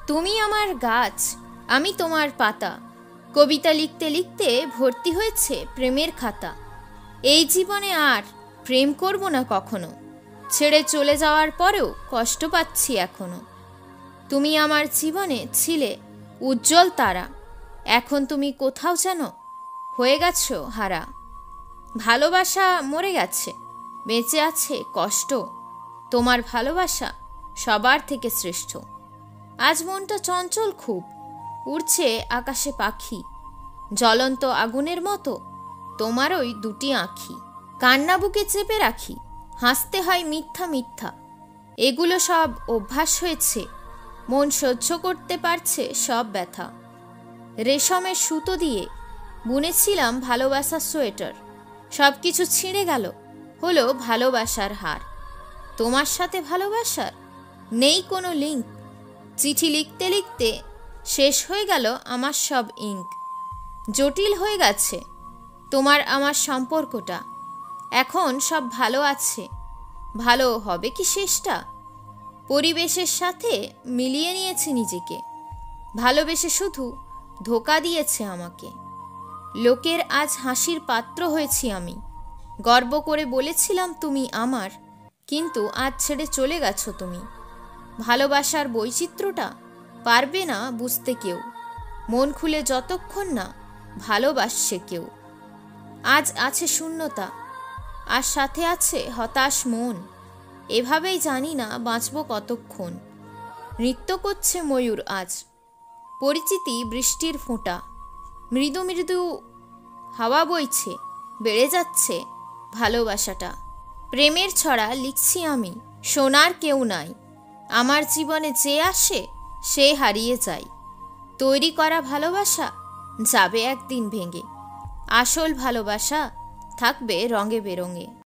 তুমি আমার গাছ, আমি তোমার পাতা। কবিতা লিখতে লিখতে ভর্তি হয়েছে প্রেমের খাতা। এই জীবনে আর প্রেম করব না কখনো, ছেড়ে চলে যাওয়ার পরেও কষ্ট পাচ্ছি এখনো। তুমি আমার জীবনে ছিলে উজ্জ্বল তারা, এখন তুমি কোথাও যেন হয়ে গেছো হারা। ভালোবাসা মরে গেছে, বেঁচে আছে কষ্ট, তোমার ভালোবাসা সবার থেকে শ্রেষ্ঠ। আজ মনটা চঞ্চল খুব, উড়ছে আকাশে পাখি, জ্বলন্ত আগুনের মতো তোমার ওই দুটি আঁখি। কান্না বুকে চেপে রাখি, হাসতে হয় মিথ্যা মিথ্যা, এগুলো সব অভ্যাস হয়েছে, মন সহ্য করতে পারছে সব ব্যথা। রেশমের সুতো দিয়ে বুনেছিলাম ভালোবাসার সোয়েটার, সব কিছু ছিঁড়ে গেল, হলো ভালোবাসার হার। তোমার সাথে ভালোবাসার নেই কোনো লিঙ্ক, চিঠি লিখতে লিখতে শেষ হয়ে গেল আমার সব ইঙ্ক। জটিল হয়ে গেছে তোমার আমার সম্পর্কটা, এখন সব ভালো আছে, ভালো হবে কি শেষটা? পরিবেশের সাথে মিলিয়ে নিয়েছি নিজেকে, ভালোবেসে শুধু ধোঁকা দিয়েছে আমাকে। লোকের আজ হাসির পাত্র হয়েছি আমি, গর্ব করে বলেছিলাম তুমি আমার, কিন্তু আজ ছেড়ে চলে গেছো তুমি। ভালোবাসার বৈচিত্র্যটা পারবে না বুঝতে কেউ, মন খুলে যতক্ষণ না ভালোবাসছে কেউ। আজ আছে শূন্যতা, আর সাথে আছে হতাশ মন, এভাবেই জানি না বাঁচব কতক্ষণ। নৃত্য করছে ময়ূর আজ, পরিচিতি বৃষ্টির ফোঁটা, মৃদু মৃদু হাওয়া বইছে, বেড়ে যাচ্ছে ভালোবাসাটা। প্রেমের ছড়া লিখছি আমি, শোনার কেউ নাই, আমার জীবনে যে আসে সে হারিয়ে যায়। তৈরি করা ভালোবাসা যাবে একদিন ভেঙে, আসল ভালোবাসা থাকবে রঙে বেরঙে।